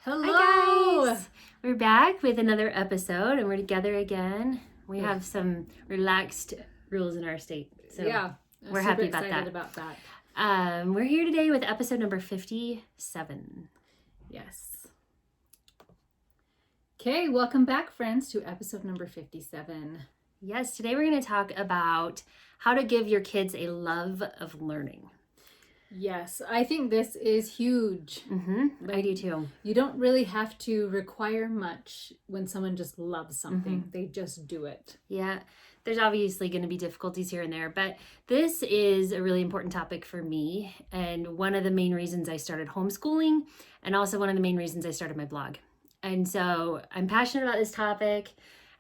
Hello! Hi guys! We're back with another episode and we're together again. We have some relaxed rules in our state. So yeah, we're happy about that. We're here today with episode number 57. Yes. Okay, welcome back, friends, to episode number 57. Yes, today we're going to talk about how to give your kids a love of learning. Yes, I think this is huge. I do too. You don't really have to require much when someone just loves something. They just do it. Yeah, there's obviously going to be difficulties here and there, but this is a really important topic for me. And one of the main reasons I started homeschooling, and also one of the main reasons I started my blog. And so I'm passionate about this topic,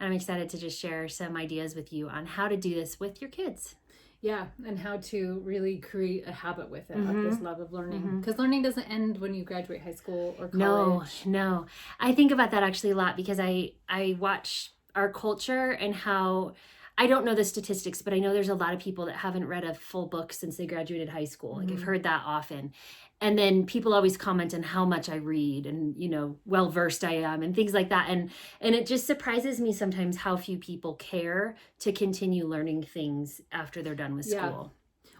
and I'm excited to just share some ideas with you on how to do this with your kids. Yeah, and how to really create a habit with it, of this love of learning. Because learning doesn't end when you graduate high school or college. No. I think about that actually a lot because I watch our culture and how, I don't know the statistics, but I know there's a lot of people that haven't read a full book since they graduated high school. Like I've heard that often. And then people always comment on how much I read and, well-versed I am and things like that. And it just surprises me sometimes how few people care to continue learning things after they're done with school.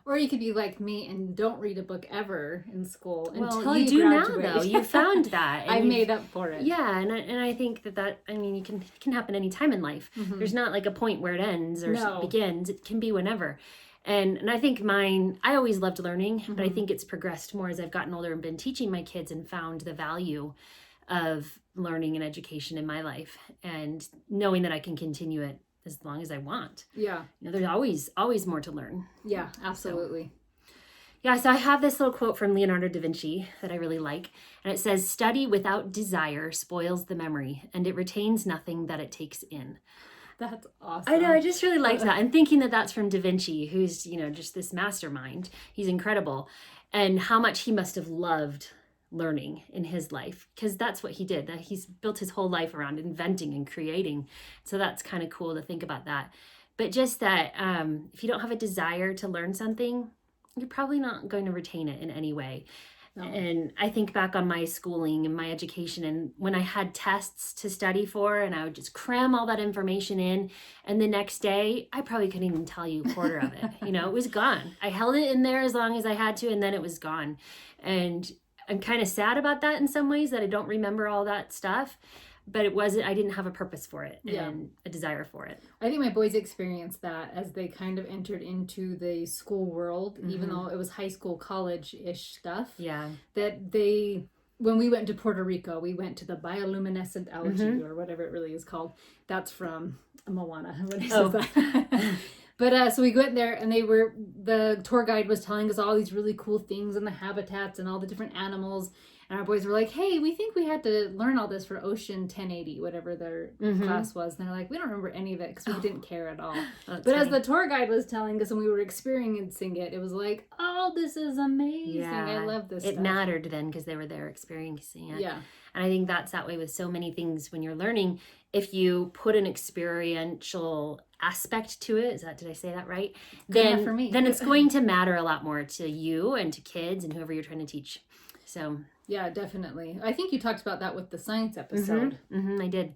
Or you could be like me and don't read a book ever in school until you do graduate. Now, though. You found that. I made up for it. Yeah, and I think that it can happen any time in life. There's not like a point where it ends or begins. It can be whenever. And I think I always loved learning, but I think it's progressed more as I've gotten older and been teaching my kids and found the value of learning and education in my life and knowing that I can continue it as long as I want. Yeah. There's always more to learn. Yeah, absolutely. So I have this little quote from Leonardo da Vinci that I really like. And it says, "Study without desire spoils the memory, and it retains nothing that it takes in." That's awesome. I know, I just really liked that. And thinking that that's from Da Vinci, who's, just this mastermind. He's incredible. And how much he must have loved learning in his life, because that's what he did. That he's built his whole life around inventing and creating. So that's kind of cool to think about that. But just that if you don't have a desire to learn something, you're probably not going to retain it in any way. No. And I think back on my schooling and my education, and when I had tests to study for, and I would just cram all that information in, and the next day I probably couldn't even tell you a quarter of it. It was gone. I held it in there as long as I had to, and then it was gone. And I'm kind of sad about that in some ways, that I don't remember all that stuff. But I didn't have a purpose for it and a desire for it. I think my boys experienced that as they kind of entered into the school world, even though it was high school, college-ish stuff. Yeah. That when we went to Puerto Rico, we went to the bioluminescent algae or whatever it really is called. That's from Moana, when he says that. But so we went there and the tour guide was telling us all these really cool things and the habitats and all the different animals. And our boys were like, hey, we think we had to learn all this for Ocean 1080, whatever their class was. And they're like, we don't remember any of it because we didn't care at all. But funny. As the tour guide was telling us and we were experiencing it, it was like, oh, this is amazing. Yeah. I love this stuff. It mattered then because they were there experiencing it. Yeah. And I think that's that way with so many things when you're learning. If you put an experiential aspect to it, did I say that right? Then it's going to matter a lot more to you and to kids and whoever you're trying to teach. So... yeah, definitely. I think you talked about that with the science episode. I did.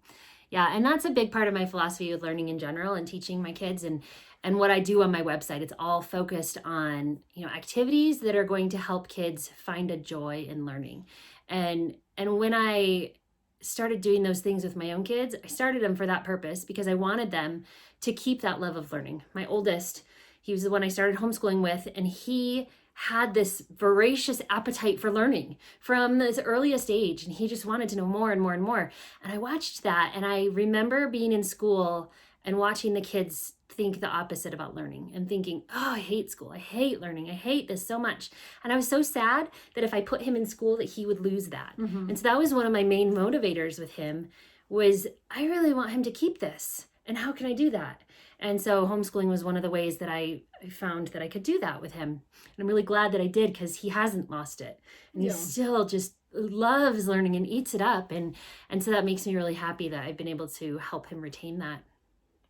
Yeah, and that's a big part of my philosophy with learning in general and teaching my kids and what I do on my website. It's all focused on, activities that are going to help kids find a joy in learning. And when I started doing those things with my own kids, I started them for that purpose because I wanted them to keep that love of learning. My oldest, he was the one I started homeschooling with, and he had this voracious appetite for learning from his earliest age, and he just wanted to know more and more and more. And I watched that, and I remember being in school and watching the kids think the opposite about learning and thinking, oh, I hate school, I hate learning, I hate this so much. And I was so sad that if I put him in school that he would lose that. And so that was one of my main motivators with him, was I really want him to keep this, and how can I do that? And so homeschooling was one of the ways that I found that I could do that with him. And I'm really glad that I did, because he hasn't lost it. And he still just loves learning and eats it up. And so that makes me really happy that I've been able to help him retain that.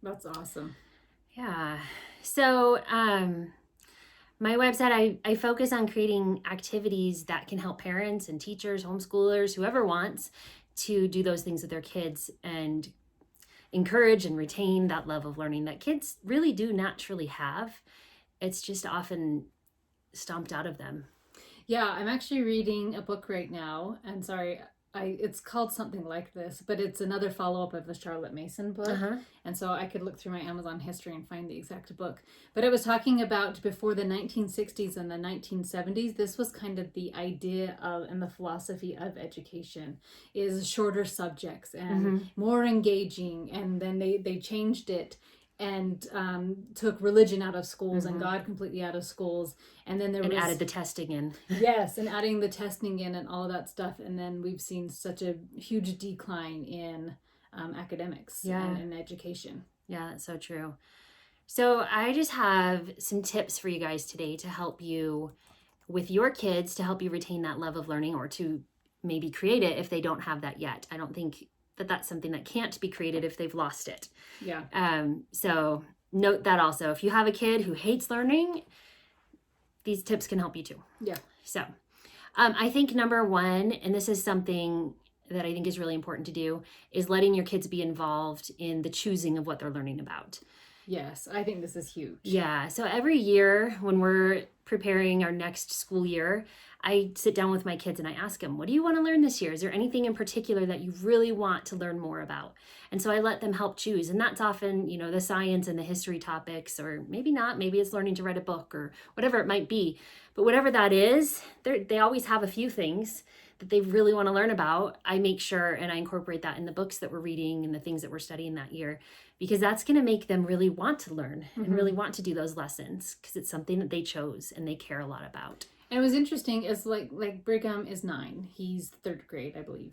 That's awesome. Yeah. So My website, I focus on creating activities that can help parents and teachers, homeschoolers, whoever wants to do those things with their kids and encourage and retain that love of learning that kids really do naturally have. It's just often stomped out of them. Yeah, I'm actually reading a book right now, and sorry, it's called something like this, but it's another follow-up of the Charlotte Mason book. And so I could look through my Amazon history and find the exact book. But it was talking about before the 1960s and the 1970s, this was kind of the idea of and the philosophy of education is shorter subjects and more engaging. And then they changed it and took religion out of schools and God completely out of schools. And then and added the testing in. Yes, and adding the testing in and all of that stuff. And then we've seen such a huge decline in academics and education. Yeah, that's so true. So I just have some tips for you guys today to help you with your kids, to help you retain that love of learning, or to maybe create it if they don't have that yet. I don't think that that's something that can't be created if they've lost it. Yeah. So note that also. If you have a kid who hates learning, these tips can help you too. Yeah. So I think number one, and this is something that I think is really important to do, is letting your kids be involved in the choosing of what they're learning about. Yes, I think this is huge. Yeah. So every year when we're preparing our next school year, I sit down with my kids and I ask them, what do you want to learn this year? Is there anything in particular that you really want to learn more about? And so I let them help choose. And that's often, the science and the history topics, or maybe not. Maybe it's learning to write a book or whatever it might be. But whatever that is, they always have a few things that they really want to learn about. I make sure and I incorporate that in the books that we're reading and the things that we're studying that year, because that's going to make them really want to learn and really want to do those lessons, because it's something that they chose and they care a lot about. And it was interesting is like Brigham is 9. He's 3rd grade, I believe.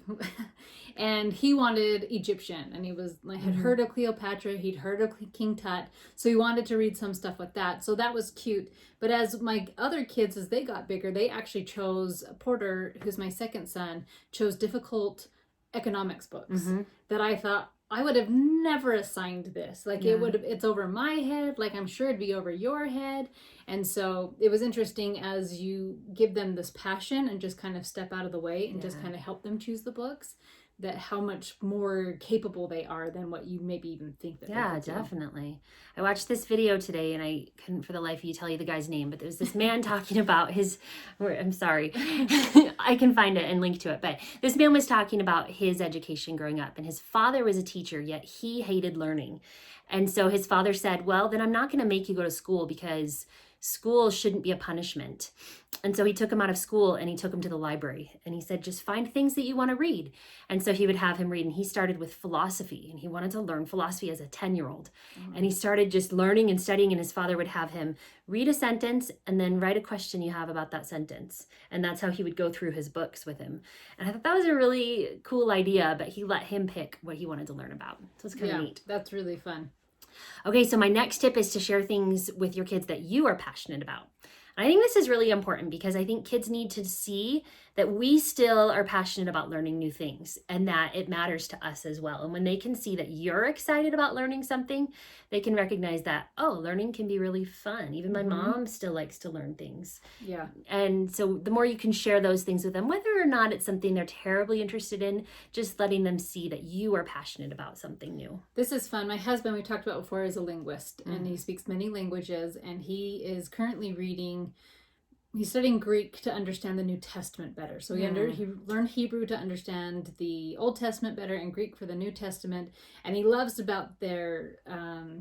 And he wanted Egyptian, and he was had heard of Cleopatra, he'd heard of King Tut. So he wanted to read some stuff with that. So that was cute. But as my other kids, as they got bigger, they actually chose, Porter, who's my second son, chose difficult economics books that I thought, I would have never assigned this. It's over my head. I'm sure it'd be over your head. And so it was interesting as you give them this passion and just kind of step out of the way and just kind of help them choose the books, that how much more capable they are than what you maybe even think that Yeah, definitely. I watched this video today and I couldn't for the life of you tell you the guy's name, but there was this man talking about I'm sorry, I can find it and link to it, but this man was talking about his education growing up, and his father was a teacher, yet he hated learning. And so his father said, well, then I'm not going to make you go to school, because school shouldn't be a punishment. And so he took him out of school and he took him to the library, and he said, just find things that you want to read. And so he would have him read, and he started with philosophy, and he wanted to learn philosophy as a 10-year-old. And he started just learning and studying, and his father would have him read a sentence and then write a question you have about that sentence. And that's how he would go through his books with him. And I thought that was a really cool idea, but he let him pick what he wanted to learn about. So it's kind of neat. That's really fun. Okay, so my next tip is to share things with your kids that you are passionate about. And I think this is really important, because I think kids need to see that we still are passionate about learning new things and that it matters to us as well. And when they can see that you're excited about learning something, they can recognize that, oh, learning can be really fun. Even my mom still likes to learn things. Yeah. And so the more you can share those things with them, whether or not it's something they're terribly interested in, just letting them see that you are passionate about something new. This is fun. My husband, we talked about before, is a linguist, and he speaks many languages, and he is currently he's studying Greek to understand the New Testament better. So he learned Hebrew to understand the Old Testament better, and Greek for the New Testament. And he loves about their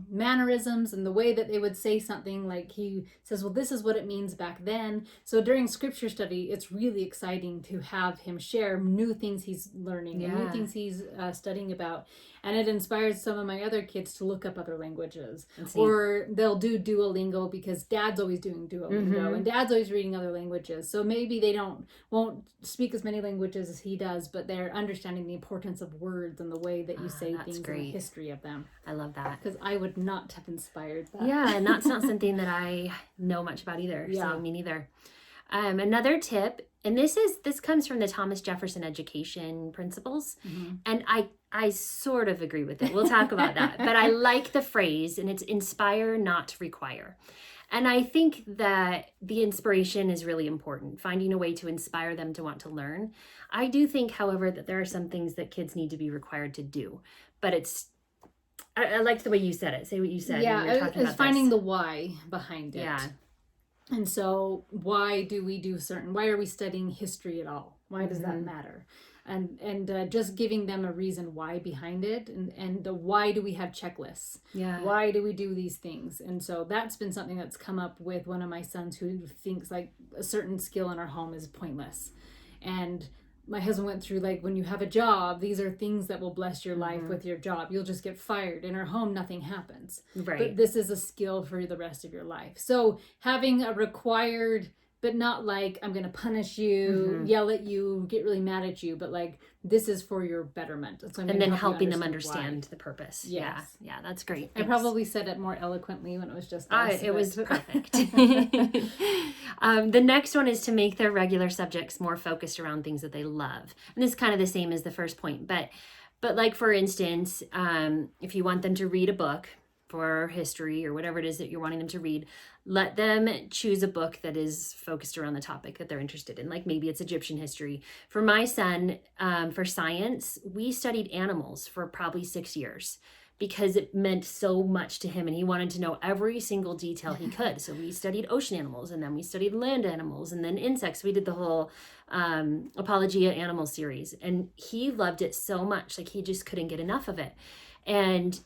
mannerisms and the way that they would say something. Like he says, well, this is what it means back then. So during scripture study, it's really exciting to have him share new things he's learning and new things he's studying about. And it inspires some of my other kids to look up other languages. Or they'll do Duolingo, because dad's always doing Duolingo and dad's always reading other languages. So maybe they won't speak as many languages as he does, but they're understanding the importance of words and the way that you say things and the history of them. I love that. Because I would not have inspired that. Yeah, and that's not something that I know much about either. Yeah. So me neither. Another tip, and this comes from the Thomas Jefferson Education Principles, and I sort of agree with it. We'll talk about that, but I like the phrase, and it's inspire, not require. And I think that the inspiration is really important, finding a way to inspire them to want to learn. I do think, however, that there are some things that kids need to be required to do, but I like the way you said it. Say what you said. Yeah, it's finding the why behind it. Yeah. And so why are we studying history at all? Why does that matter? And just giving them a reason why behind it, and the why do we have checklists? Yeah. Why do we do these things? And so that's been something that's come up with one of my sons who thinks like a certain skill in our home is pointless. And my husband went through, like, when you have a job, these are things that will bless your life with your job. You'll just get fired. In our home, nothing happens. Right. But this is a skill for the rest of your life. So having a required, but not like, I'm going to punish you, yell at you, get really mad at you, but like, this is for your betterment. So and then helping them understand the purpose. Yes. Yeah, that's great. Thanks. I probably said it more eloquently when it was just us. It was perfect. The next one is to make their regular subjects more focused around things that they love. And this is kind of the same as the first point, but like, for instance, if you want them to read a book for history or whatever it is that you're wanting them to read, let them choose a book that is focused around the topic that they're interested in. Like, maybe it's Egyptian history. For my son, for science, we studied animals for probably 6 years because it meant so much to him and he wanted to know every single detail he could. So we studied ocean animals, and then we studied land animals, and then insects. We did the whole Apologia animal series, and he loved it so much. Like, he just couldn't get enough of it. And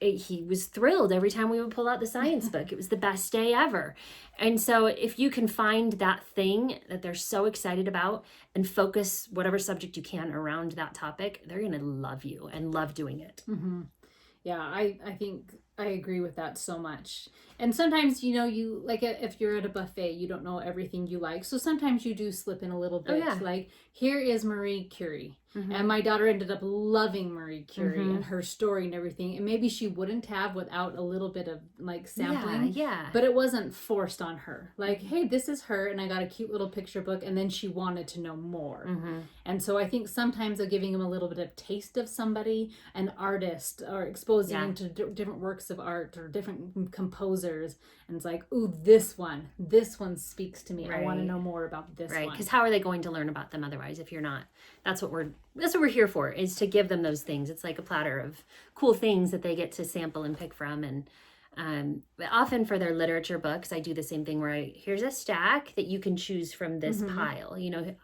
he was thrilled every time we would pull out the science book. It was the best day ever. And so if you can find that thing that they're so excited about and focus whatever subject you can around that topic, they're going to love you and love doing it. Yeah, I think I agree with that so much. And sometimes, you like, if you're at a buffet, you don't know everything you like. So sometimes you do slip in a little bit. Like, here is Marie Curie. And my daughter ended up loving Marie Curie and her story and everything. And maybe she wouldn't have without a little bit of like sampling. Yeah. But it wasn't forced on her. Like, hey, this is her. And I got a cute little picture book. And then she wanted to know more. And so I think sometimes of giving them a little bit of taste of somebody, an artist, or exposing them to different works of art or different composers. And it's like, ooh, this one speaks to me. I want to know more about this one. Right, because how are they going to learn about them otherwise if you're not? That's what we're here for, is to give them those things. It's like a platter of cool things that they get to sample and pick from. And often for their literature books, I do the same thing where here's a stack that you can choose from this pile.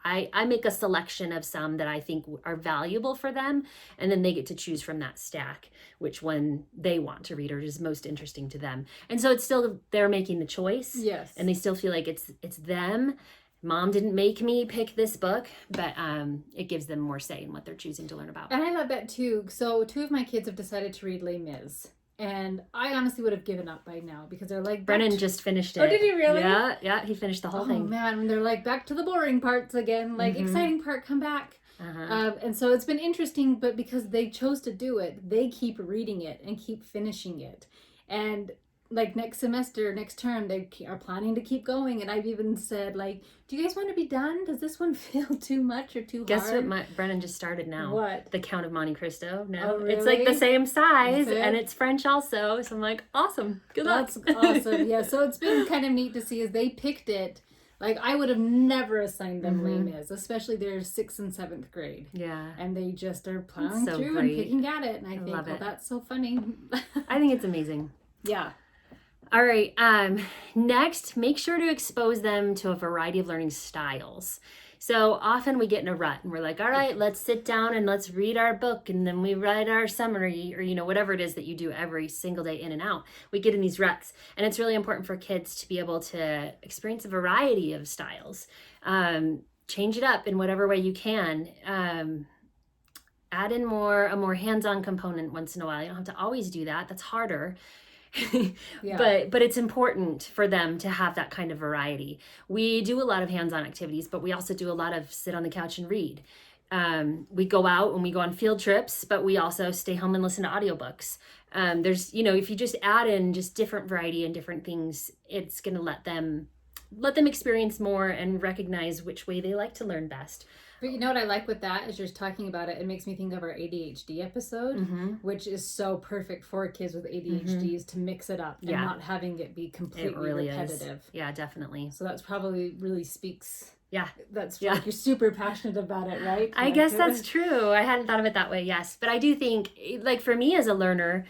I make a selection of some that I think are valuable for them, and then they get to choose from that stack which one they want to read or is most interesting to them. And so it's still, they're making the choice. Yes. And they still feel like it's them. Mom didn't make me pick this book, but it gives them more say in what they're choosing to learn about. And I love that too. So 2 of my kids have decided to read Les Mis. And I honestly would have given up by now because they're like... Brennan just finished it. Oh, did he really? Yeah, he finished the whole thing. Oh, man. They're like, back to the boring parts again. Like, exciting part, come back. And so it's been interesting, but because they chose to do it, they keep reading it and keep finishing it. And like next term, they are planning to keep going. And I've even said, like, do you guys want to be done? Does this one feel too much or too hard? Guess what Brennan just started now? What? The Count of Monte Cristo. No, Oh, really? It's like the same size and it's French also. So I'm like, awesome. Good luck. That's awesome. Yeah, so it's been kind of neat to see as they picked it. Like, I would have never assigned them Les Mis, especially their 6th and 7th grade. Yeah. And they just are plowing through and picking at it. And I think, well, that's so funny. I think it's amazing. Yeah. All right. Next, make sure to expose them to a variety of learning styles. So often we get in a rut and we're like, all right, let's sit down and let's read our book. And then we write our summary or, whatever it is that you do every single day in and out. We get in these ruts. And it's really important for kids to be able to experience a variety of styles. Change it up in whatever way you can. Add in a more hands-on component once in a while. You don't have to always do that. That's harder. But it's important for them to have that kind of variety. We do a lot of hands-on activities, but we also do a lot of sit on the couch and read. We go out and we go on field trips, but we also stay home and listen to audiobooks. There's, if you just add in just different variety and different things, it's going to let them let them experience more and recognize which way they like to learn best. But you know what I like with that, as you're talking about it, it makes me think of our ADHD episode, which is so perfect for kids with ADHDs to mix it up and not having it be completely repetitive. Is. Yeah, definitely. So that's probably really speaks. Yeah. That's like you're super passionate about it, right? I guess that's true. I hadn't thought of it that way, yes. But I do think, like for me as a learner,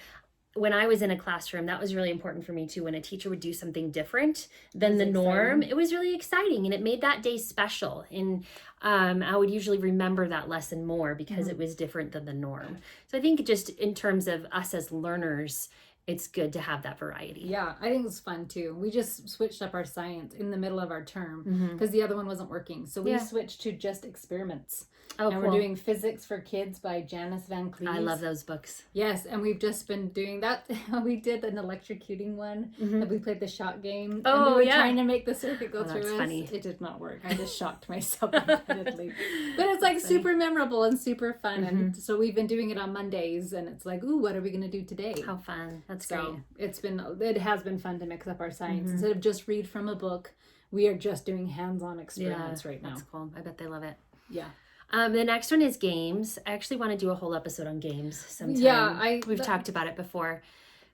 when I was in a classroom, that was really important for me too. When a teacher would do something different than the norm, it was really exciting and it made that day special. And I would usually remember that lesson more because it was different than the norm. So I think just in terms of us as learners, it's good to have that variety. Yeah, I think it's fun too. We just switched up our science in the middle of our term because the other one wasn't working. So we switched to just experiments. Oh, and we're doing Physics for Kids by Janice Van Cleves. I love those books. Yes, and we've just been doing that. We did an electrocuting one. And we played the shot game. Oh, and we were trying to make the circuit go through us. Funny. It did not work. I just shocked myself repeatedly. But it's like super memorable and super fun. And so we've been doing it on Mondays. And it's like, ooh, what are we going to do today? How fun. That's great. It has been fun to mix up our science. Instead of just read from a book, we are just doing hands-on experiments right now. That's cool. I bet they love it. Yeah. The next one is games. I actually want to do a whole episode on games sometime. Yeah, we've talked about it before.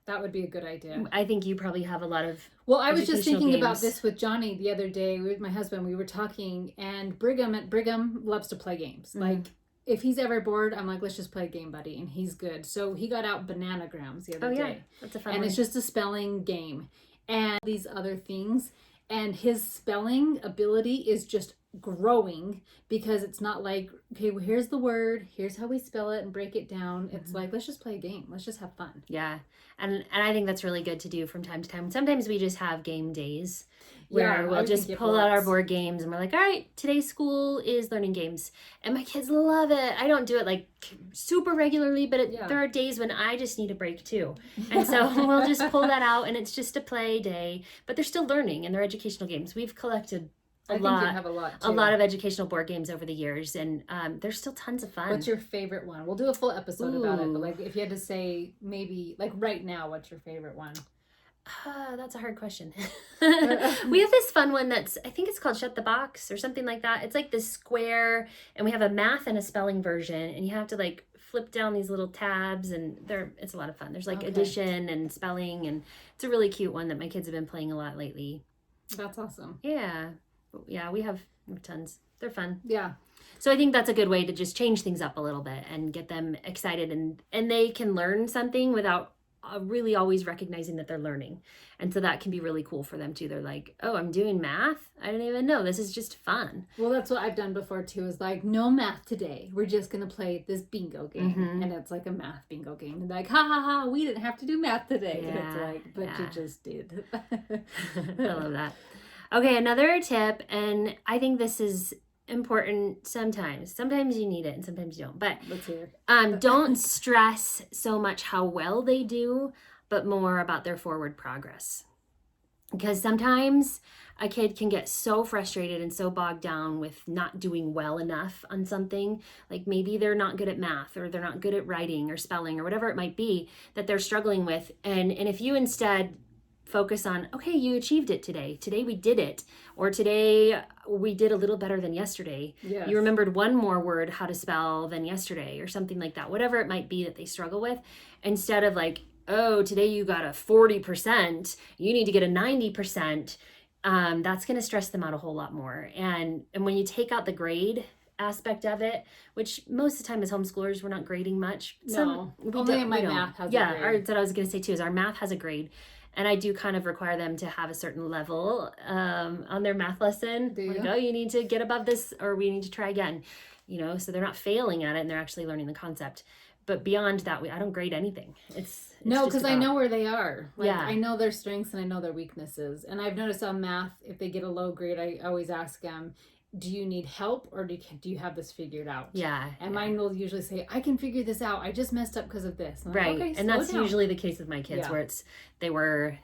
That would be a good idea. I think you probably have a lot of I was just thinking about this with Johnny the other day with my husband. We were talking, and Brigham loves to play games. Like, if he's ever bored, I'm like, let's just play a game, buddy, and he's good. So he got out Bananagrams the other day. That's a fun one. And it's just a spelling game. And these other things. And his spelling ability is just growing because it's not like, okay, well, here's the word, here's how we spell it and break it down. It's like, let's just play a game. Let's just have fun. Yeah. And I think that's really good to do from time to time. Sometimes we just have game days where we'll just pull out our board games and we're like, all right, today's school is learning games. And my kids love it. I don't do it like super regularly, but there are days when I just need a break too. And so we'll just pull that out and it's just a play day, but they're still learning and they're educational games. We've collected a lot of educational board games over the years, and they're still tons of fun. What's your favorite one? We'll do a full episode about it, but like if you had to say maybe like right now, what's your favorite one? That's a hard question. We have this fun one I think it's called Shut the Box or something like that. It's like this square, and we have a math and a spelling version, and you have to like flip down these little tabs, and it's a lot of fun. There's like addition and spelling, and it's a really cute one that my kids have been playing a lot lately. That's awesome. Yeah, we have tons. They're fun. Yeah. So I think that's a good way to just change things up a little bit and get them excited, and they can learn something without really always recognizing that they're learning. And so that can be really cool for them too. They're like, oh, I'm doing math? I didn't even know. This is just fun. Well, that's what I've done before too, is like, no math today. We're just going to play this bingo game. And it's like a math bingo game. And like, ha ha ha, we didn't have to do math today. And it's like, but you just did. I love that. Okay, another tip, and I think this is important sometimes. Sometimes you need it and sometimes you don't. But let's hear. Don't stress so much how well they do, but more about their forward progress. Because sometimes a kid can get so frustrated and so bogged down with not doing well enough on something. Like maybe they're not good at math, or they're not good at writing or spelling or whatever it might be that they're struggling with. And if you instead focus on, okay, you achieved it today. Today we did it. Or today we did a little better than yesterday. Yes. You remembered one more word how to spell than yesterday, or something like that. Whatever it might be that they struggle with. Instead of like, oh, today you got a 40%, you need to get a 90%. That's going to stress them out a whole lot more. And when you take out the grade aspect of it, which most of the time as homeschoolers, we're not grading much. Only my math has a grade. That's what I was going to say too, is our math has a grade. And I do kind of require them to have a certain level on their math lesson. Do you? Like, oh, you need to get above this, or we need to try again. So they're not failing at it and they're actually learning the concept. But beyond that, I don't grade anything. It's no, because I know where they are. Like, I know their strengths and I know their weaknesses. And I've noticed on math, if they get a low grade, I always ask them, do you need help, or do you have this figured out? Yeah. And mine will usually say, I can figure this out. I just messed up because of this. And right. Like, okay, and that's down. Usually the case with my kids, where they were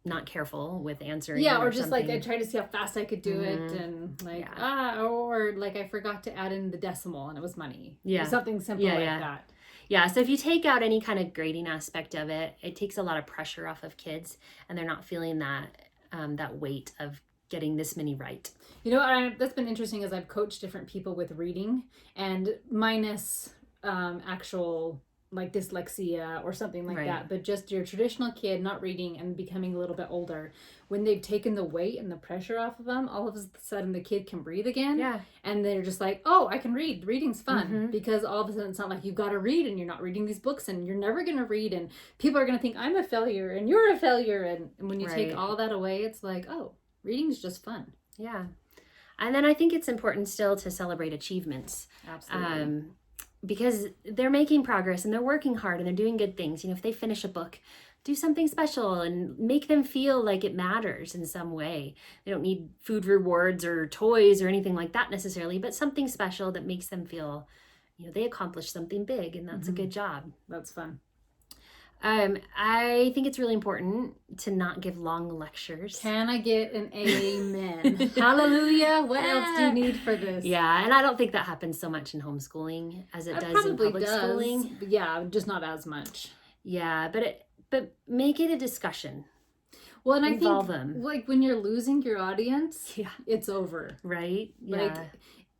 not careful with answering. Yeah, or just something. Like I tried to see how fast I could do it, and like or like I forgot to add in the decimal and it was money. Yeah. Or something simple like that. Yeah, so if you take out any kind of grading aspect of it, it takes a lot of pressure off of kids, and they're not feeling that weight of getting this many right. You know, that's been interesting as I've coached different people with reading, and minus actual like dyslexia or something like that, but just your traditional kid not reading and becoming a little bit older, when they've taken the weight and the pressure off of them, all of a sudden the kid can breathe again. Yeah. And they're just like, oh, I can read. Reading's fun. Because all of a sudden it's not like you've got to read and you're not reading these books and you're never going to read, and people are going to think I'm a failure and you're a failure. And when you take all that away, it's like, oh, reading's just fun. Yeah. And then I think it's important still to celebrate achievements. Absolutely. Because they're making progress and they're working hard and they're doing good things. You know, if they finish a book, do something special and make them feel like it matters in some way. They don't need food rewards or toys or anything like that necessarily, but something special that makes them feel, you know, they accomplished something big, and that's a good job. That's fun. I think it's really important to not give long lectures. Can I get an amen? Hallelujah. What else do you need for this? Yeah, and I don't think that happens so much in homeschooling as it does in public schooling. Yeah, just not as much. Yeah, but make it a discussion. Well, and Involve I think them. like when you're losing your audience, it's over. Right? Yeah. Like,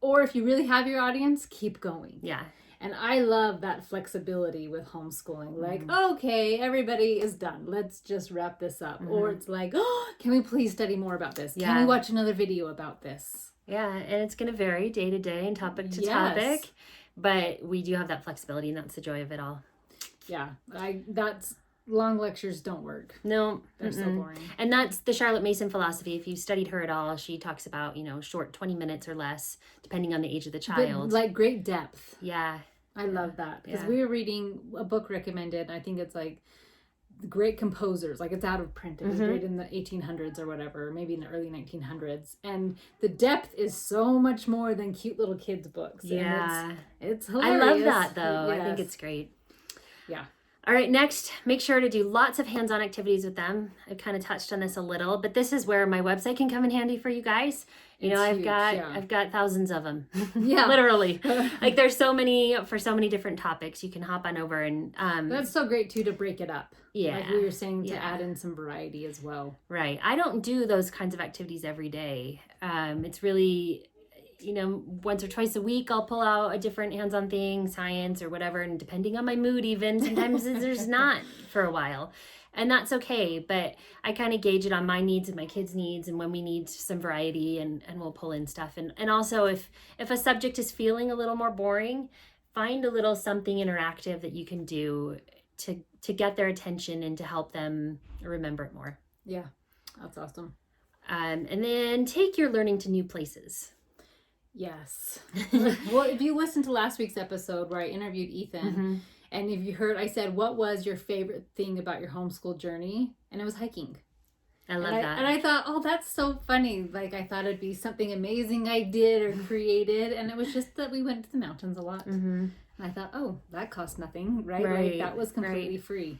or if you really have your audience, keep going. Yeah. And I love that flexibility with homeschooling. Like, okay, everybody is done. Let's just wrap this up. Or it's like, oh, can we please study more about this? Yeah. Can we watch another video about this? Yeah, and it's going to vary day to day and topic to topic. But we do have that flexibility, and that's the joy of it all. Yeah, that's long lectures don't work. No. They're so boring. And that's the Charlotte Mason philosophy. If you've studied her at all, she talks about, you know, short 20 minutes or less, depending on the age of the child. But, like, great depth. Yeah. I love that. Because we were reading a book recommended, I think it's like Great Composers. Like, it's out of print. It was written in the 1800s or whatever, maybe in the early 1900s. And the depth is so much more than cute little kids' books. Yeah. And it's hilarious. I love that, though. Yes. I think it's great. Yeah. All right, next, make sure to do lots of hands-on activities with them. I kind of touched on this a little, but this is where my website can come in handy for you guys. You know, I've got thousands of them. Yeah. Literally. Like, there's so many for so many different topics. You can hop on over and that's so great too to break it up. Yeah. Like we were saying, to add in some variety as well. Right. I don't do those kinds of activities every day. It's really, you know, once or twice a week I'll pull out a different hands-on thing, science or whatever, and depending on my mood even, sometimes there's not for a while. And that's okay, but I kind of gauge it on my needs and my kids' needs and when we need some variety, and we'll pull in stuff. And also if a subject is feeling a little more boring, find a little something interactive that you can do to get their attention and to help them remember it more. Yeah, that's awesome. And then take your learning to new places. Yes. Well, if you listened to last week's episode where I interviewed Ethan, and if you heard, I said, what was your favorite thing about your homeschool journey? And it was hiking. I love that. And I thought, oh, that's so funny. Like, I thought it'd be something amazing I did or created. And it was just that we went to the mountains a lot. And I thought, oh, that cost nothing, right? Like, that was completely free.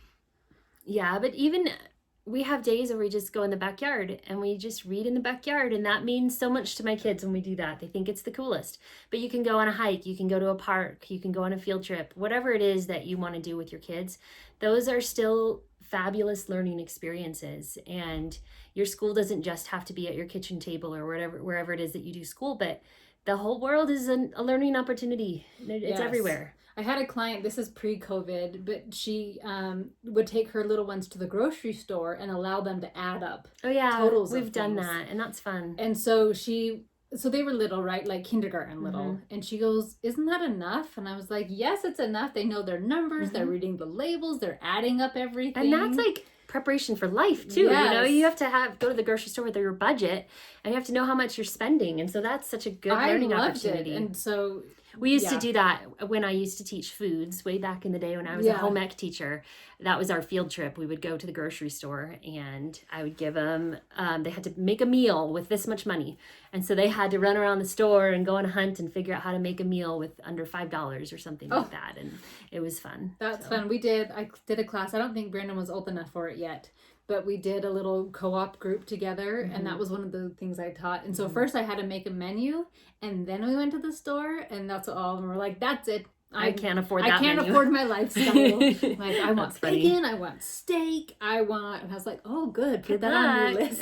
Yeah, but even we have days where we just go in the backyard and we just read in the backyard, and that means so much to my kids when we do that. They think it's the coolest. But you can go on a hike, you can go to a park, you can go on a field trip, whatever it is that you want to do with your kids. Those are still fabulous learning experiences, and your school doesn't just have to be at your kitchen table or wherever it is that you do school, but the whole world is a learning opportunity. It's everywhere. I had a client, this is pre-COVID, but she would take her little ones to the grocery store and allow them to add up totals. We've done that, and that's fun. And so they were little, right? Like kindergarten little. And she goes, isn't that enough? And I was like, yes, it's enough. They know their numbers. They're reading the labels. They're adding up everything. And that's like preparation for life too. Yes. You know, you have to go to the grocery store with your budget, and you have to know how much you're spending. And so that's such a good learning opportunity. And so we used to do that when I used to teach foods way back in the day when I was a home ec teacher. That was our field trip. We would go to the grocery store and I would give them, they had to make a meal with this much money. And so they had to run around the store and go on a hunt and figure out how to make a meal with under $5 or something like that. And it was fun. That's fun. I did a class. I don't think Brandon was old enough for it yet, but we did a little co-op group together, and that was one of the things I taught. And so first I had to make a menu, and then we went to the store, and that's all. And we're like, that's it. I can't afford that I can't menu. afford my lifestyle. Like, I want That's funny. bacon, I want steak, and I was like, oh, good, put that on your list.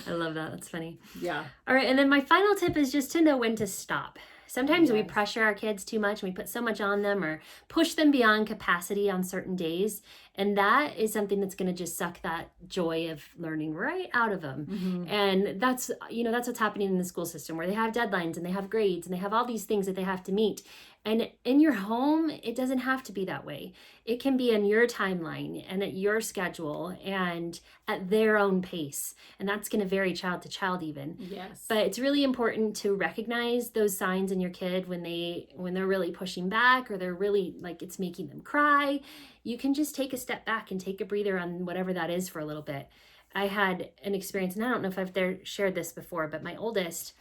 I love that. That's funny. Yeah. All right, and then my final tip is just to know when to stop. Sometimes we Yes. pressure our kids too much and we put so much on them or push them beyond capacity on certain days. And that is something that's going to just suck that joy of learning right out of them. Mm-hmm. And that's what's happening in the school system, where they have deadlines and they have grades and they have all these things that they have to meet. And in your home, it doesn't have to be that way. It can be in your timeline and at your schedule and at their own pace. And that's going to vary child to child even. Yes. But it's really important to recognize those signs in your kid when they're really pushing back or they're really like it's making them cry. You can just take a step back and take a breather on whatever that is for a little bit. I had an experience, and I don't know if I've shared this before, but my oldest,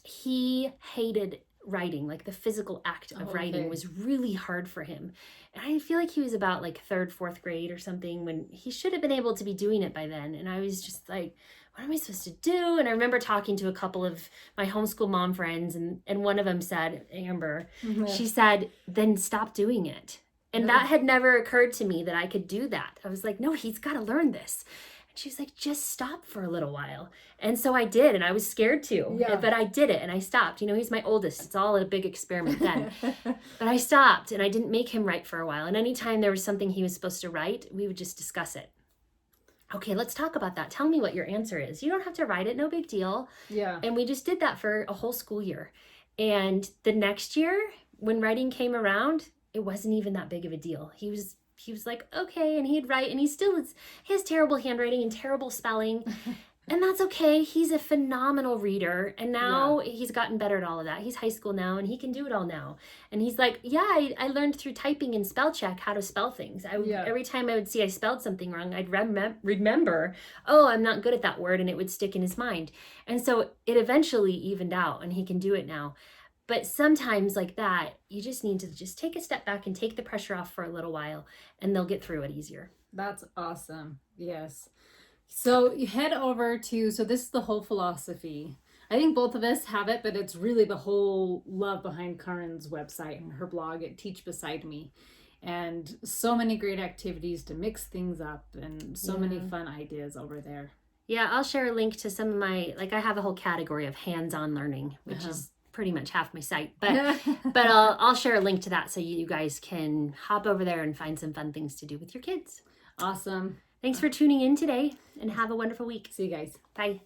he hated writing. Like the physical act of writing was really hard for him. And I feel like he was about like 3rd, 4th grade or something when he should have been able to be doing it by then. And I was just like, what am I supposed to do? And I remember talking to a couple of my homeschool mom friends, and one of them said, Amber, she said, then stop doing it. And that had never occurred to me that I could do that. I was like, no, he's got to learn this. And she was like, just stop for a little while. And so I did, and I was scared too. Yeah. But I did it, and I stopped. You know, he's my oldest. It's all a big experiment then. But I stopped, and I didn't make him write for a while. And anytime there was something he was supposed to write, we would just discuss it. Okay, let's talk about that. Tell me what your answer is. You don't have to write it, no big deal. Yeah. And we just did that for a whole school year. And the next year, when writing came around, it wasn't even that big of a deal. He was like, okay, and he'd write, and he has terrible handwriting and terrible spelling, and that's okay. He's a phenomenal reader, and now he's gotten better at all of that. He's high school now, and he can do it all now. And he's like, I learned through typing and spell check how to spell things. Every time I would see I spelled something wrong, I'd remember, oh, I'm not good at that word, and it would stick in his mind. And so it eventually evened out, and he can do it now. But sometimes like that, you just need to just take a step back and take the pressure off for a little while, and they'll get through it easier. That's awesome. Yes. So you head over to, so this is the whole philosophy. I think both of us have it, but it's really the whole love behind Karen's website and her blog at Teach Beside Me. And so many great activities to mix things up and so many fun ideas over there. Yeah, I'll share a link to some of my, like I have a whole category of hands-on learning, which is pretty much half my site, but I'll share a link to that so you guys can hop over there and find some fun things to do with your kids. Awesome. Thanks for tuning in today, and have a wonderful week. See you guys. Bye.